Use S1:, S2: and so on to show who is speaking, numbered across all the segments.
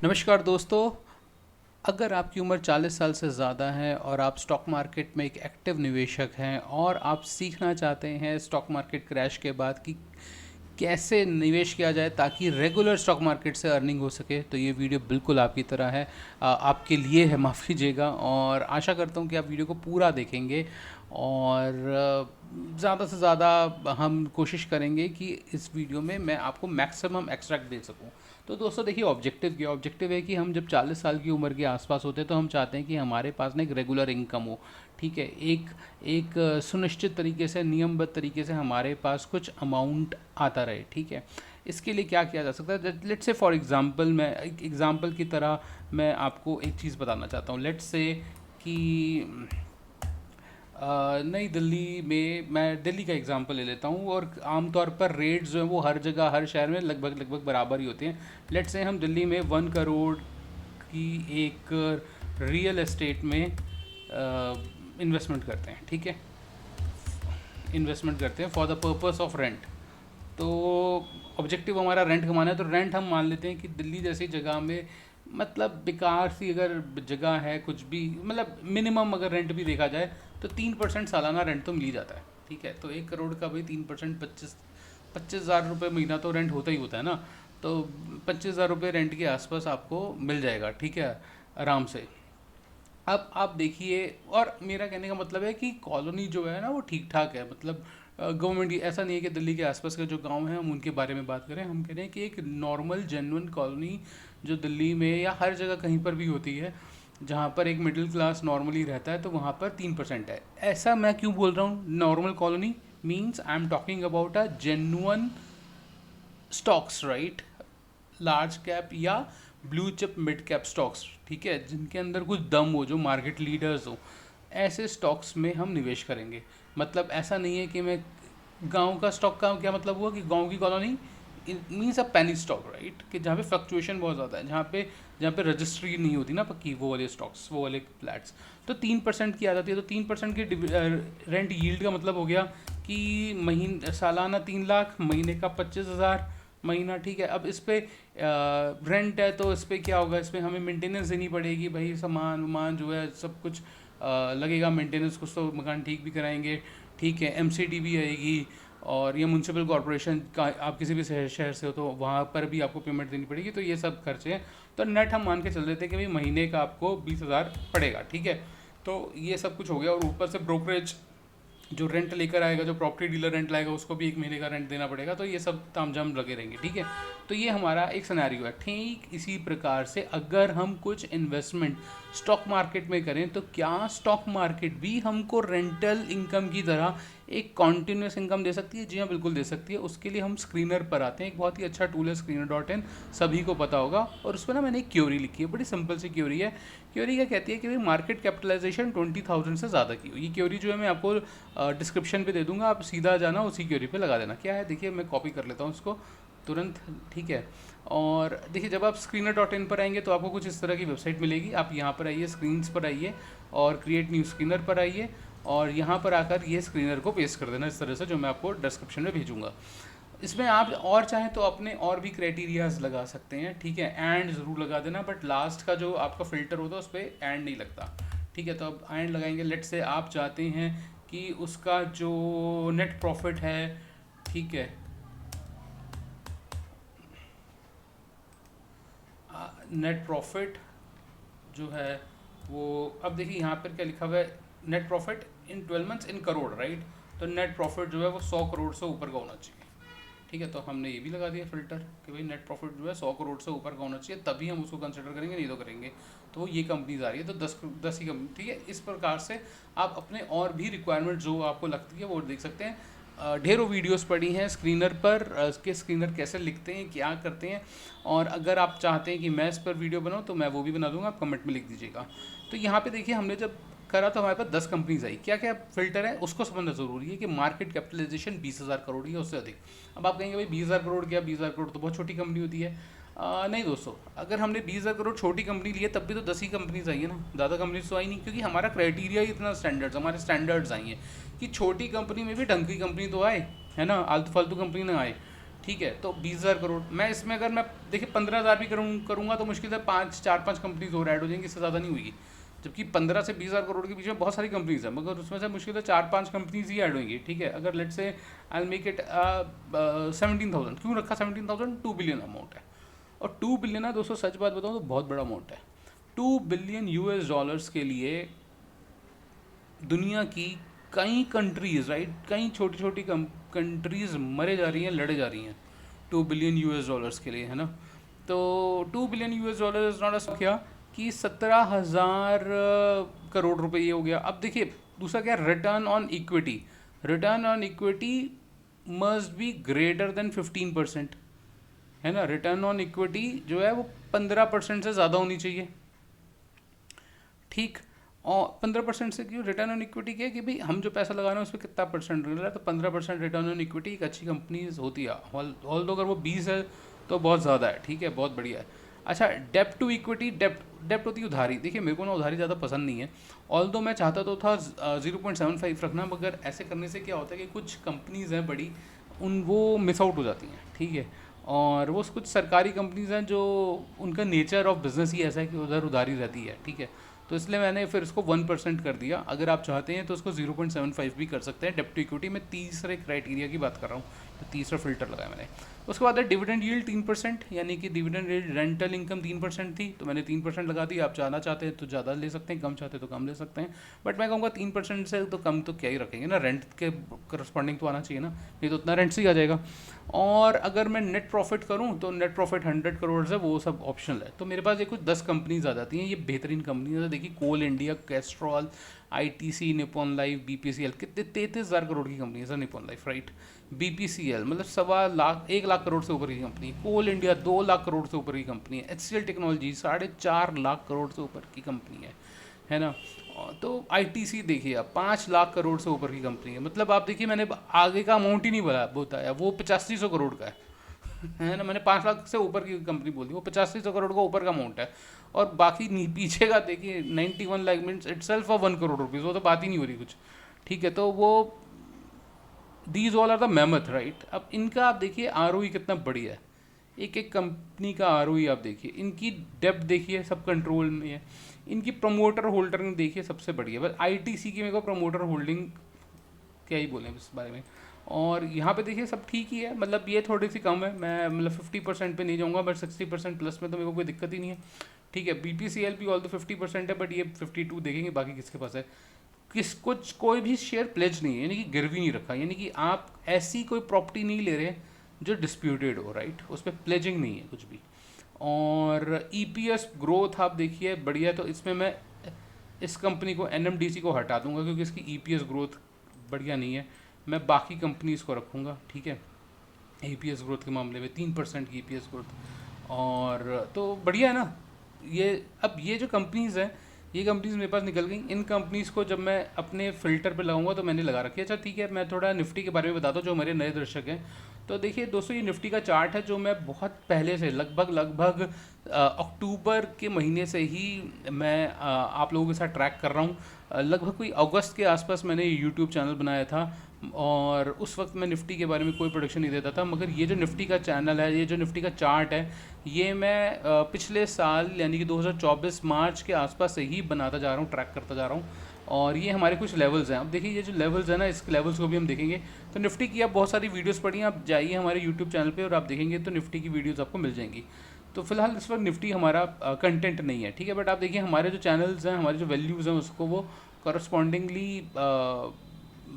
S1: नमस्कार दोस्तों। अगर आपकी उम्र 40 साल से ज़्यादा है और आप स्टॉक मार्केट में एक एक्टिव निवेशक हैं और आप सीखना चाहते हैं स्टॉक मार्केट क्रैश के बाद कि कैसे निवेश किया जाए ताकि रेगुलर स्टॉक मार्केट से अर्निंग हो सके, तो ये वीडियो बिल्कुल आपकी तरह है, आपके लिए है, माफ़ कीजिएगा। और आशा करता हूँ कि आप वीडियो को पूरा देखेंगे और ज़्यादा से ज़्यादा हम कोशिश करेंगे कि इस वीडियो में मैं आपको मैक्सिमम एक्सट्रैक्ट दे सकूँ। तो दोस्तों देखिए, ऑब्जेक्टिव क्या, ऑब्जेक्टिव है कि हम जब 40 साल की उम्र के आसपास होते हैं तो हम चाहते हैं कि हमारे पास ना एक रेगुलर इनकम हो। ठीक है, एक एक सुनिश्चित तरीके से, नियमबद्ध तरीके से हमारे पास कुछ अमाउंट आता रहे। ठीक है, इसके लिए क्या किया जा सकता है? लेट्स से फॉर एग्जांपल, मैं एक एग्जांपल की तरह मैं आपको एक चीज़ बताना चाहता हूँ। लेट्स से कि नई दिल्ली में, मैं दिल्ली का एग्जांपल ले लेता हूँ, और आमतौर पर रेट्स जो है वो हर जगह, हर शहर में लगभग लगभग बराबर ही होते हैं। लेट्स से हम दिल्ली में 1 करोड़ की एक रियल एस्टेट में इन्वेस्टमेंट करते हैं। ठीक है, इन्वेस्टमेंट करते हैं for the purpose of rent. तो ऑब्जेक्टिव हमारा रेंट कमाना है, तो रेंट हम मान लेते हैं कि दिल्ली जैसी जगह में, मतलब बेकार सी अगर जगह है, कुछ भी मतलब मिनिमम अगर रेंट भी देखा जाए तो 3% सालाना रेंट तो मिल ही जाता है। ठीक है, तो 1 करोड़ का भाई 3%, 25,000 रुपये महीना तो रेंट होता ही होता है ना। तो 25,000 रुपये रेंट के आसपास आपको मिल जाएगा। ठीक है, आराम से। अब आप देखिए, और मेरा कहने का मतलब है कि कॉलोनी जो है ना वो ठीक ठाक है, मतलब गवर्नमेंट, ऐसा नहीं है कि दिल्ली के आसपास के जो गांव हैं हम उनके बारे में बात करें। हम कह रहे हैं कि एक नॉर्मल जेन्युइन कॉलोनी जो दिल्ली में या हर जगह कहीं पर भी होती है, जहाँ पर एक मिडिल क्लास नॉर्मली रहता है, तो वहाँ पर 3% है। ऐसा मैं क्यों बोल रहा हूँ normal colony? Means I am talking about a genuine stocks, right? Large cap या blue chip mid cap stocks, ठीक है, जिनके अंदर कुछ दम हो, जो मार्केट लीडर्स हो, ऐसे स्टॉक्स में हम निवेश करेंगे। मतलब ऐसा नहीं है कि मैं गांव का स्टॉक का क्या मतलब हुआ कि गांव की कॉलोनी मीन्स अ पेनी स्टॉक, राइट, कि जहाँ पे फ्लक्चुएशन बहुत ज़्यादा है, जहाँ पे रजिस्ट्री नहीं होती ना पक्की, वो वाले स्टॉक्स, वो वाले फ्लैट्स। तो 3% की आ जाती है। तो 3% की रेंट यील्ड का मतलब हो गया कि महीने सालाना 3 लाख, महीने का 25,000 महीना। ठीक है, अब इस पे रेंट है तो इस पे क्या होगा, इस पे हमें मेंटेनेंस देनी पड़ेगी भाई, सामान वामान जो है सब कुछ लगेगा मेंटेनेंस, कुछ तो मकान ठीक भी कराएंगे। ठीक है, एमसीडी भी आएगी, और ये म्यूनसिपल कॉरपोरेशन का, आप किसी भी शहर से हो तो वहाँ पर भी आपको पेमेंट देनी पड़ेगी। तो ये सब खर्चे हैं। तो नेट हम मान के चल देते हैं कि भाई महीने का आपको 20,000 पड़ेगा। ठीक है, तो ये सब कुछ हो गया, और ऊपर से ब्रोकरेज जो रेंट लेकर आएगा, जो प्रॉपर्टी डीलर रेंट लाएगा, उसको भी 1 महीने का रेंट देना पड़ेगा। तो ये सब तामझाम लगे रहेंगे। ठीक है, तो ये हमारा एक सिनेरियो है। ठीक इसी प्रकार से अगर हम कुछ इन्वेस्टमेंट स्टॉक मार्केट में करें, तो क्या स्टॉक मार्केट भी हमको रेंटल इनकम की तरह एक कॉन्टीन्यूस इनकम दे सकती है? जी हाँ, बिल्कुल दे सकती है। उसके लिए हम स्क्रीनर पर आते हैं। एक बहुत ही अच्छा टूल है screener.in, सभी को पता होगा। और उस पर ना मैंने एक क्योरी लिखी है, बड़ी सिंपल सी क्योरी है। क्योरी क्या कहती है कि भाई मार्केट कैपिटलाइजेशन 20,000 से ज़्यादा की हो। ये क्योरी जो है मैं आपको डिस्क्रिप्शन पे दे दूंगा, आप सीधा जाना उसी क्योरी पे लगा देना। क्या है देखिए, मैं कॉपी कर लेता हूँ उसको तुरंत। ठीक है, और देखिए, जब आप screener.in पर आएंगे तो आपको कुछ इस तरह की वेबसाइट मिलेगी। आप यहाँ पर आइए, स्क्रीन्स पर आइए, और क्रिएट न्यू स्क्रीनर पर आइए, और यहाँ पर आकर ये स्क्रीनर को पेस्ट कर देना इस तरह से, जो मैं आपको डिस्क्रिप्शन में भेजूंगा। इसमें आप और चाहें तो अपने और भी क्राइटेरियाज लगा सकते हैं। ठीक है, एंड ज़रूर लगा देना, बट लास्ट का जो आपका फ़िल्टर होता है उस पर एंड नहीं लगता। ठीक है, तो अब एंड लगाएंगे। लेट से आप चाहते हैं कि उसका जो नेट प्रॉफिट है, ठीक है, नेट प्रॉफिट जो है वो, अब देखिए यहाँ पर क्या लिखा हुआ है, net profit in 12 months in crore, right? तो नेट प्रॉफिट जो है वो 100 करोड़ से ऊपर का होना चाहिए। ठीक है, तो हमने ये भी लगा दिया फिल्टर कि भाई नेट प्रॉफिट जो है 100 करोड़ से ऊपर का होना चाहिए, तभी हम उसको कंसिडर करेंगे, नहीं तो करेंगे। तो ये कंपनीज आ रही है, तो 10 ही कंपनी। ठीक है, इस प्रकार से आप अपने और भी रिक्वायरमेंट जो आपको लगती है वो देख सकते हैं। ढेरों वीडियोस पड़ी हैं स्क्रीनर पर, कि स्क्रीनर कैसे लिखते हैं, क्या करते हैं। और अगर आप चाहते हैं कि मैं इस पर वीडियो बनाऊँ तो मैं वो भी बना दूंगा, आप कमेंट में लिख दीजिएगा। तो यहाँ पे देखिए, हमने जब करा तो हमारे पास 10 कंपनीज आई। क्या क्या फिल्टर है उसको समझना जरूरी है कि मार्केट कैपिटलाइजेशन 20,000 करोड़ या उससे अधिक। अब आप कहेंगे भाई 20,000 करोड़ क्या, 20,000 करोड़ तो बहुत छोटी कंपनी होती है। नहीं दोस्तों, अगर हमने 20,000 करोड़ छोटी कंपनी ली है तब भी तो 10 ही कंपनीज आई है ना, ज़्यादा कंपनीज तो आई नहीं, क्योंकि हमारा क्राइटेरिया ही इतना स्टैंडर्ड्स, हमारे स्टैंडर्ड्स आई हैं कि छोटी कंपनी में भी ढंग की कंपनी तो आए, है ना, आलतू फालतू कंपनी ना आए। ठीक है, तो 20,000 करोड़ मैं इसमें अगर मैं देखिए 15,000 भी करूँगा तो मुश्किल से पाँच चार पाँच कंपनीज और ऐड हो जाएंगी, इससे ज़्यादा नहीं हुई। जबकि 15 से 20,000 करोड़ के बीच में बहुत सारी कंपनीज हैं, मगर उसमें से मुश्किल से चार पांच कंपनीज ही ऐड होंगी। ठीक है, अगर लेट से आई मेक इट 17,000, क्यों रखा 17,000? 2 बिलियन अमाउंट है, और 2 बिलियन है दोस्तों, सच बात बताऊँ तो बहुत बड़ा अमाउंट है। 2 बिलियन US डॉलर्स के लिए दुनिया की कई कंट्रीज, राइट, कई छोटी छोटी कंट्रीज मरे जा रही हैं, लड़े जा रही हैं 2 बिलियन US डॉलर्स के लिए, है ना। तो 2 billion US dollar is not a क्या कि 17,000 करोड़ रुपए ये हो गया। अब देखिए दूसरा क्या, return on equity. Return on equity must be greater than 15%, है ना। रिटर्न ऑन इक्विटी जो है वो 15% से ज़्यादा होनी चाहिए, ठीक। और 15% से क्यों? रिटर्न ऑन इक्विटी क्या है कि भाई हम जो पैसा लगा रहे हैं उस पर कितना परसेंट मिल रहा है, तो 15% रिटर्न ऑन इक्विटी एक अच्छी कंपनी होती है। ऑल दो अगर वो 20 है तो बहुत ज़्यादा है, ठीक है, बहुत बढ़िया है। अच्छा, डेप्ट टू इक्विटी, डेप्ट होती है उधारी। देखिए मेरे को ना उधारी ज़्यादा पसंद नहीं है, ऑल दो मैं चाहता तो था 0.75 रखना, मगर ऐसे करने से क्या होता है कि कुछ कंपनीज़ हैं बड़ी, वो मिस आउट हो जाती हैं, ठीक है। और वो कुछ सरकारी कंपनीज़ हैं जो उनका नेचर ऑफ बिज़नेस ही ऐसा है कि उधर उधारी रहती है, ठीक है। तो इसलिए मैंने फिर इसको 1% कर दिया। अगर आप चाहते हैं तो उसको 0.75 भी कर सकते हैं। डेप्ट टू इक्विटी में तीसरे क्राइटेरिया की बात कर रहा हूँ, तो तीसरा फिल्टर लगाया मैंने। उसके बाद है डिविडेंड यील्ड 3%, यानी कि डिविडेंड यील्ड, रेंटल इनकम 3% थी तो मैंने 3% लगा दी। आप ज़्यादा चाहते हैं तो ज़्यादा ले सकते हैं, कम चाहते हैं तो कम ले सकते हैं, बट मैं कहूँगा 3% से तो कम तो क्या ही रखेंगे ना, रेंट के करस्पॉन्डिंग तो आना चाहिए ना, नहीं तो उतना रेंट से ही आ जाएगा। और अगर मैं नेट प्रॉफिट करूं तो नेट प्रॉफिट 100 करोड़ है, वो सब ऑप्शनल है। तो मेरे पास ये कुछ 10 कंपनीज आ जाती हैं, ये बेहतरीन कंपनीज है। देखिए Coal India, Castrol, ITC, Nippon Life, BPCL, कितने 33,000 करोड़ की कंपनी है sir Nippon Life, right. BPCL मतलब 1.25 लाख 1 लाख करोड़ से ऊपर की कंपनी। कोल इंडिया 2 लाख करोड़ से ऊपर की कंपनी है। HCL टेक्नोलॉजी 4.5 लाख करोड़ से ऊपर की कंपनी है ना। तो ITC देखिए आप 5 लाख करोड़ से ऊपर की कंपनी है। मतलब आप देखिए मैंने आगे का अमाउंट ही नहीं बताया, वो 8500 करोड़ का है ना। मैंने 5 लाख से ऊपर की कंपनी बोल दी, वो 8500 करोड़ का ऊपर का अमाउंट है। और बाकी पीछे का देखिए 91 lakh means it self 1 crore rupees, वो तो बात ही नहीं हो रही कुछ, ठीक है। तो वो these all are the mammoth, right. अब इनका आप देखिए ROE कितना बढ़िया है, एक एक कंपनी का ROE आप देखिए, इनकी डेप्थ देखिए सब कंट्रोल में है, इनकी प्रमोटर होल्डिंग देखिए सबसे बढ़िया। बस ITC की मेरे को प्रमोटर होल्डिंग क्या ही बोलें इस बारे में। और यहाँ पे देखिए सब ठीक ही है, मतलब ये थोड़ी सी कम है, मैं मतलब 50% पे नहीं जाऊँगा, बट 60% प्लस में तो मेरे को कोई दिक्कत ही नहीं है, ठीक है। BPCL भी ऑल तो 50% है, बट ये 52 देखेंगे बाकी किसके पास है। कुछ कोई भी शेयर प्लेज नहीं है, यानी कि गिरवी नहीं रखा, यानी कि आप ऐसी कोई प्रॉपर्टी नहीं ले रहे जो डिस्प्यूटेड हो, राइट, उस पर प्लेजिंग नहीं है कुछ भी। और EPS ग्रोथ आप देखिए बढ़िया, तो इसमें मैं इस कंपनी को NMDC को हटा दूंगा क्योंकि इसकी EPS ग्रोथ बढ़िया नहीं है। मैं बाकी कंपनीज को रखूँगा, ठीक है। EPS ग्रोथ के मामले में 3% की EPS ग्रोथ, और तो बढ़िया है ना ये। अब ये जो कंपनीज़ हैं, ये कंपनीज मेरे पास निकल गई। इन कंपनीज़ को जब मैं अपने फ़िल्टर पे लगाऊंगा तो मैंने लगा रखी है। अच्छा ठीक है, मैं थोड़ा निफ्टी के बारे में बताता हूँ जो हमारे नए दर्शक हैं। तो देखिए दोस्तों, ये निफ्टी का चार्ट है जो मैं बहुत पहले से लगभग अक्टूबर के महीने से ही मैं आप लोगों के साथ ट्रैक कर रहा हूँ। लगभग कोई अगस्त के आसपास मैंने यूट्यूब चैनल बनाया था, और उस वक्त मैं निफ्टी के बारे में कोई प्रोडक्शन नहीं देता था। मगर ये जो निफ्टी का चैनल है, ये जो निफ्टी का चार्ट है, ये मैं पिछले साल यानी कि 2024 मार्च के आसपास से ही बनाता जा रहा हूँ, ट्रैक करता जा रहा हूँ। और ये हमारे कुछ लेवल्स हैं। अब देखिए ये जो लेवल्स हैं ना, इस लेवल्स को भी हम देखेंगे। तो निफ्टी की आप बहुत सारी वीडियोस पढ़ी हैं, आप जाइए हमारे यूट्यूब चैनल पे और आप देखेंगे तो निफ्टी की वीडियोस आपको मिल जाएंगी। तो फिलहाल इस वक्त निफ्टी हमारा कंटेंट नहीं है, ठीक है। बट आप देखिए हमारे जो चैनल्स हैं, हमारे जो वैल्यूज़ हैं, उसको वो करस्पॉन्डिंगली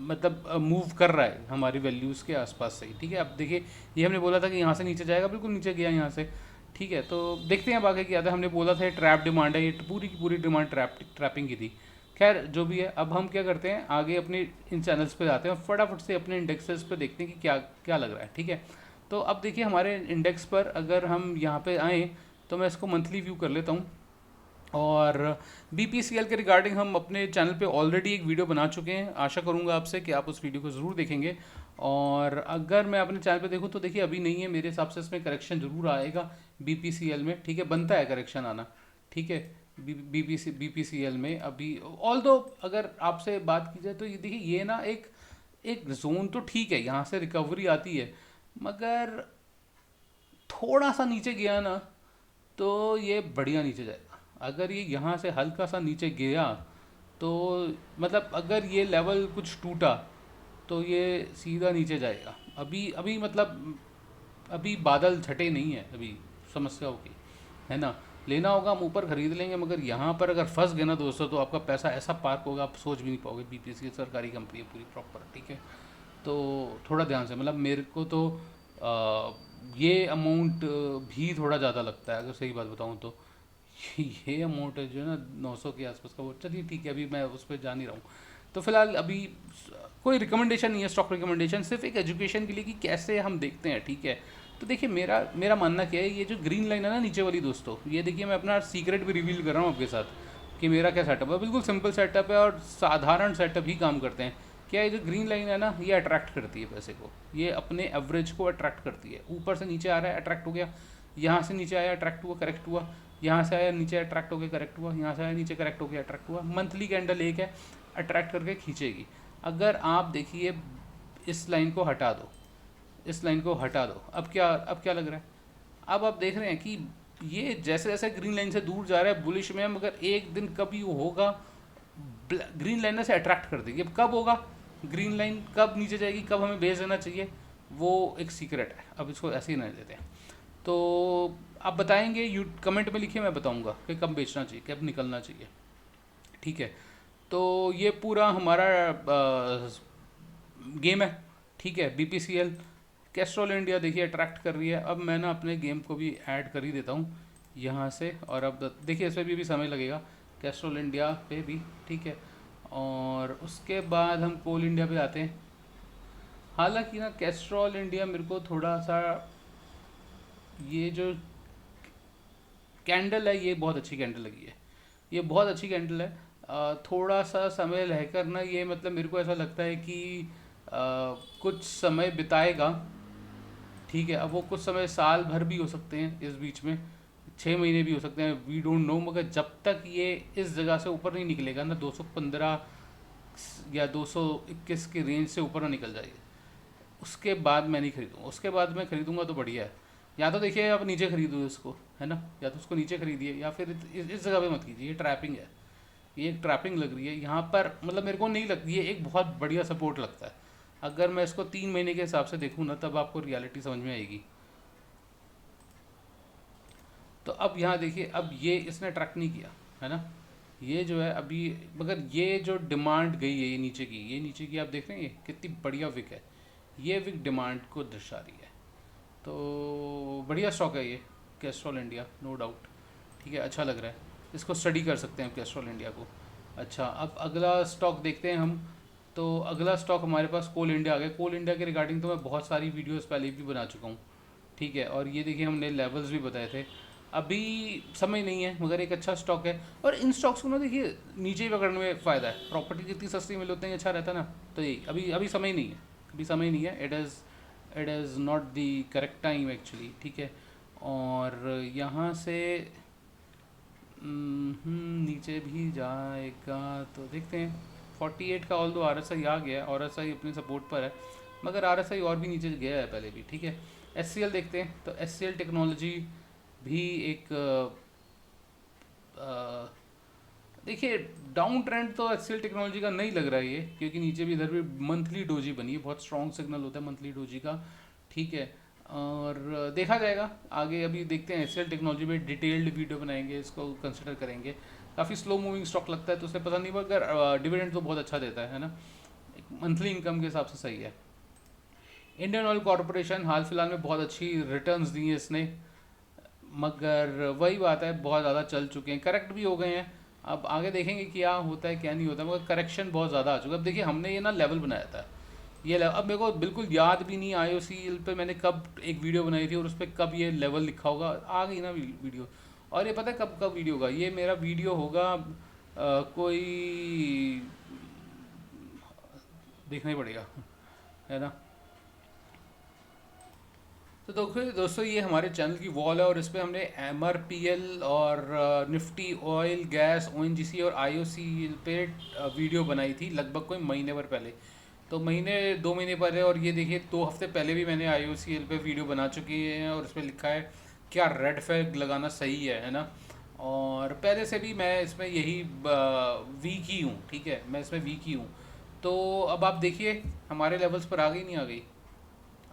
S1: मतलब मूव कर रहा है हमारी वैल्यूज़ के आसपास से ही, ठीक है। अब देखिए ये हमने बोला था कि यहाँ से नीचे जाएगा, बिल्कुल नीचे गया यहाँ से, ठीक है। तो देखते हैं बाकी क्या था। हमने बोला था ये ट्रैप डिमांड है, ये पूरी की पूरी डिमांड ट्रैपिंग की थी। खैर जो भी है, अब हम क्या करते हैं, आगे अपने इन चैनल्स पे जाते हैं और फटाफट से अपने इंडेक्सेस पे देखते हैं कि क्या क्या लग रहा है, ठीक है। तो अब देखिए हमारे इंडेक्स पर अगर हम यहाँ पे आएँ तो मैं इसको मंथली व्यू कर लेता हूँ। और BPCL के रिगार्डिंग हम अपने चैनल पे ऑलरेडी एक वीडियो बना चुके हैं, आशा करूँगा आपसे कि आप उस वीडियो को ज़रूर देखेंगे। और अगर मैं अपने चैनल पे देखूँ तो देखिए अभी नहीं है, मेरे हिसाब से इसमें करेक्शन ज़रूर आएगा BPCL में, ठीक है, बनता है करेक्शन आना, ठीक है। BPCL में अभी ऑल दो अगर आपसे बात की जाए तो ये देखिए ये ना एक एक जोन तो ठीक है, यहाँ से रिकवरी आती है, मगर थोड़ा सा नीचे गया ना तो ये बढ़िया नीचे जाएगा। अगर ये यहाँ से हल्का सा नीचे गया तो मतलब अगर ये लेवल कुछ टूटा तो ये सीधा नीचे जाएगा। अभी अभी मतलब अभी बादल छटे नहीं है अभी, समस्या होगी, है ना। लेना होगा हम ऊपर खरीद लेंगे, मगर यहाँ पर अगर फंस गए ना दोस्तों तो आपका पैसा ऐसा पार्क होगा आप सोच भी नहीं पाओगे। बीपीसी सरकारी कंपनी है पूरी प्रॉपर, ठीक है। तो थोड़ा ध्यान से, मतलब मेरे को तो ये अमाउंट भी थोड़ा ज़्यादा लगता है अगर सही बात बताऊँ तो। ये अमाउंट है जो है ना 900 के आसपास का, वो चलिए ठीक है, अभी मैं उस पर जा नहीं रहा हूँ। तो फिलहाल अभी कोई रिकमेंडेशन नहीं है, स्टॉक रिकमेंडेशन, सिर्फ एक एजुकेशन के लिए कि कैसे हम देखते हैं, ठीक है। तो देखिए मेरा मेरा मानना क्या है, ये जो ग्रीन लाइन है ना नीचे वाली दोस्तों, ये देखिए मैं अपना सीक्रेट भी रिवील कर रहा हूँ आपके साथ कि मेरा क्या सेटअप है। बिल्कुल सिंपल सेटअप है और साधारण सेटअप ही काम करते हैं। क्या, ये जो ग्रीन लाइन है ना ये अट्रैक्ट करती है पैसे को, ये अपने एवरेज को अट्रैक्ट करती है। ऊपर से नीचे आ रहा है अट्रैक्ट हो गया, यहाँ से नीचे आया अट्रैक्ट हुआ करेक्ट हुआ, यहाँ से आया नीचे अट्रैक्ट हो गया करेक्ट हुआ, यहाँ से आया नीचे करेक्ट हो गया अट्रैक्ट हुआ। मंथली कैंडल एक है, अट्रैक्ट करके खींचेगी। अगर आप देखिए इस लाइन को हटा दो, इस लाइन को हटा दो, अब क्या लग रहा है, अब आप देख रहे हैं कि ये जैसे जैसे ग्रीन लाइन से दूर जा रहा है बुलिश में, मगर एक दिन कभी वो होगा ग्रीन लाइन से अट्रैक्ट कर देगी। अब कब होगा, ग्रीन लाइन कब नीचे जाएगी, कब हमें बेच देना चाहिए, वो एक सीक्रेट है। अब इसको ऐसे ही नहीं लेते हैं। तो आप बताएंगे, यू कमेंट में लिखिए, मैं बताऊंगा कि कब बेचना चाहिए, कब निकलना चाहिए, ठीक है। तो ये पूरा हमारा गेम है, ठीक है। बीपीसीएल कैस्ट्रॉल इंडिया देखिए अट्रैक्ट कर रही है। अब मैं ना अपने गेम को भी ऐड कर ही देता हूँ यहाँ से, और अब देखिए इस पर भी समय लगेगा, कैस्ट्रॉल इंडिया पे भी, ठीक है। और उसके बाद हम कोल इंडिया पे आते हैं। हालांकि ना कैस्ट्रॉल इंडिया मेरे को थोड़ा सा, ये जो कैंडल है ये बहुत अच्छी कैंडल लगी है, ये बहुत अच्छी कैंडल है। थोड़ा सा समय रहकर ना ये, मतलब मेरे को ऐसा लगता है कि कुछ समय बिताएगा, ठीक है। अब वो कुछ समय साल भर भी हो सकते हैं, इस बीच में 6 महीने भी हो सकते हैं, वी डोंट नो। मगर जब तक ये इस जगह से ऊपर नहीं निकलेगा ना 215 या 221 के रेंज से ऊपर ना निकल जाएगी, उसके बाद मैं नहीं खरीदूँगा। उसके बाद मैं खरीदूँगा तो बढ़िया है। या तो देखिए आप नीचे खरीदो इसको, है ना, या तो उसको नीचे खरीदिए, या फिर इस जगह पे मत कीजिए, ये ट्रैपिंग है, ये एक ट्रैपिंग लग रही है यहाँ पर। मतलब मेरे को नहीं लगती, ये एक बहुत बढ़िया सपोर्ट लगता है। अगर मैं इसको 3 महीने के हिसाब से देखूँ ना तब आपको रियलिटी समझ में आएगी। तो अब यहाँ देखिए, अब ये इसने ट्रैक नहीं किया, है ना, ये जो है अभी, मगर ये जो डिमांड गई है ये नीचे की, ये नीचे की आप देख रहे हैं ये कितनी बढ़िया विक है, ये विक डिमांड को दर्शा रही है। तो बढ़िया स्टॉक है ये कैस्ट्रॉल इंडिया, नो डाउट, ठीक है, अच्छा लग रहा है, इसको स्टडी कर सकते हैं कैस्ट्रॉल इंडिया को। अच्छा, अब अगला स्टॉक देखते हैं हम। तो अगला स्टॉक हमारे पास कोल इंडिया आ गया। कोल इंडिया के रिगार्डिंग तो मैं बहुत सारी वीडियोस पहले भी बना चुका हूँ, ठीक है। और ये देखिए हमने लेवल्स भी बताए थे। अभी समय नहीं है, मगर एक अच्छा स्टॉक है। और इन स्टॉक्स को ना देखिए नीचे ही पकड़ने में फ़ायदा है, प्रॉपर्टी जितनी सस्ती मिले उतना ही अच्छा रहता है ना। तो यही अभी अभी समय नहीं है, अभी समय नहीं है, it is not the correct time actually, ठीक है। और यहाँ से नीचे भी जाएगा तो देखते हैं। 48 का ऑल दो आर एस आई आ गया, आर एस आई अपने सपोर्ट पर है, मगर आर एस आई और भी नीचे गया है पहले भी, ठीक है। एस सी एल देखते हैं। तो एस सी एल टेक्नोलॉजी भी एक देखिए डाउन ट्रेंड तो एच सी एल टेक्नोलॉजी का नहीं लग रहा है ये, क्योंकि नीचे भी इधर भी मंथली डोजी बनी है, बहुत स्ट्रॉन्ग सिग्नल होता है मंथली डोजी का, ठीक है। और देखा जाएगा आगे, अभी देखते हैं। एच सी एल टेक्नोलॉजी में डिटेल्ड वीडियो बनाएंगे, इसको कंसिडर करेंगे। काफ़ी स्लो मूविंग स्टॉक लगता है तो उसे पता नहीं, मगर डिविडेंड तो बहुत अच्छा देता है ना, एक मंथली इनकम के हिसाब से सही है। इंडियन ऑयल कॉरपोरेशन हाल फिलहाल में बहुत अच्छी रिटर्न्स दी हैं इसने, मगर वही बात है बहुत ज़्यादा चल चुके हैं, करेक्ट भी हो गए हैं। अब आगे देखेंगे क्या होता है क्या नहीं होता, मगर करेक्शन बहुत ज़्यादा आ चुका है। अब देखिए हमने ये ना लेवल बनाया था, ये लेवल अब मेरे को बिल्कुल याद भी नहीं आई ओ सी एल पे मैंने कब एक वीडियो बनाई थी और उस पर कब ये लेवल लिखा होगा, आ गई ना वीडियो। और ये पता है कब कब वीडियो होगा, ये मेरा वीडियो होगा कोई देखना ही पड़ेगा, है ना। तो दोस्तों ये हमारे चैनल की वॉल है और इस पर हमने एम आर पी एल और Nifty oil gas O N G C और आई ओ सी पे वीडियो बनाई थी लगभग कोई महीने भर पहले। तो महीने 2 महीने पहले, और ये देखिए 2 हफ्ते पहले भी मैंने IOCL पे वीडियो बना चुकी है और उसमें लिखा है क्या रेड फ्लैग लगाना सही है ना। और पहले से भी मैं इसमें यही वीक ही हूँ, ठीक है, मैं इसमें वीक ही हूँ। तो अब आप देखिए हमारे लेवल्स पर आ गई नहीं आ गई,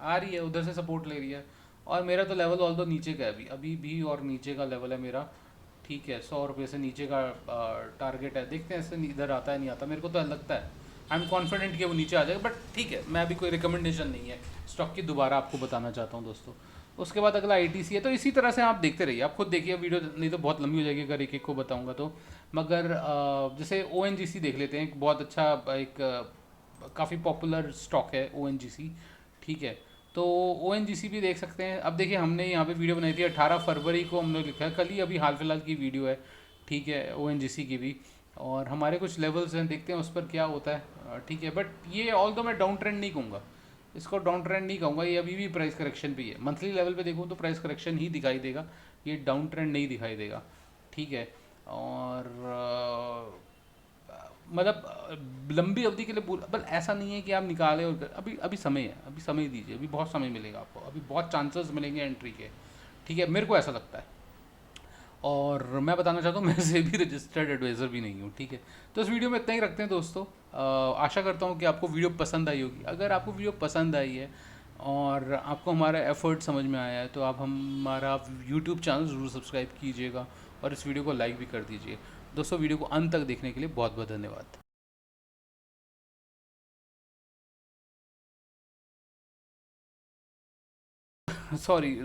S1: आ रही है, उधर से सपोर्ट ले रही है। और मेरा तो लेवल ऑल दो नीचे का है अभी अभी भी, और नीचे का लेवल है मेरा, ठीक है, 100 रुपये से नीचे का टारगेट है। देखते हैं इससे इधर आता है नहीं आता, मेरे को तो लगता है, आई एम कॉन्फिडेंट कि वो नीचे आ जाएगा, बट ठीक है, मैं अभी कोई रिकमेंडेशन नहीं है स्टॉक की, दोबारा आपको बताना चाहता हूँ दोस्तों। उसके बाद अगला ITC है। तो इसी तरह से आप देखते रहिए, आप खुद देखिए वीडियो, नहीं तो बहुत लंबी हो जाएगी अगर एक एक को बताऊंगा तो। मगर जैसे ONGC देख लेते हैं, एक बहुत अच्छा, एक काफ़ी पॉपुलर स्टॉक है ONGC, ठीक है। तो ONGC भी देख सकते हैं। अब देखिए हमने यहाँ पे वीडियो बनाई थी 18 फरवरी को, हमने लिखा है, कल ही अभी हाल फिलहाल की वीडियो है, ठीक है, ONGC की भी। और हमारे कुछ लेवल्स हैं, देखते हैं उस पर क्या होता है, ठीक है। बट ये ऑल दो मैं डाउन ट्रेंड नहीं कहूँगा, इसको डाउन ट्रेंड नहीं कहूँगा, ये अभी भी प्राइस करेक्शन भी है। मंथली लेवल पे देखूँ तो प्राइस करेक्शन ही दिखाई देगा, ये डाउन ट्रेंड नहीं दिखाई देगा, ठीक है। और लंबी अवधि के लिए बल ऐसा नहीं है कि आप निकालें, और अभी अभी समय है, अभी समय दीजिए, अभी बहुत समय मिलेगा आपको, अभी बहुत चांसेस मिलेंगे एंट्री के, ठीक है, मेरे को ऐसा लगता है। और मैं बताना चाहता हूँ मैं से भी रजिस्टर्ड एडवाइज़र भी नहीं हूँ, ठीक है। तो इस वीडियो में इतना ही रखते हैं दोस्तों। आशा करता हूँ कि आपको वीडियो पसंद आई होगी। अगर आपको वीडियो पसंद आई है और आपको हमारा एफर्ट समझ में आया है, तो आप हमारा यूट्यूब चैनल ज़रूर सब्सक्राइब कीजिएगा और इस वीडियो को लाइक भी कर दीजिए। दोस्तों वीडियो को अंत तक देखने के लिए बहुत बहुत धन्यवाद। सॉरी।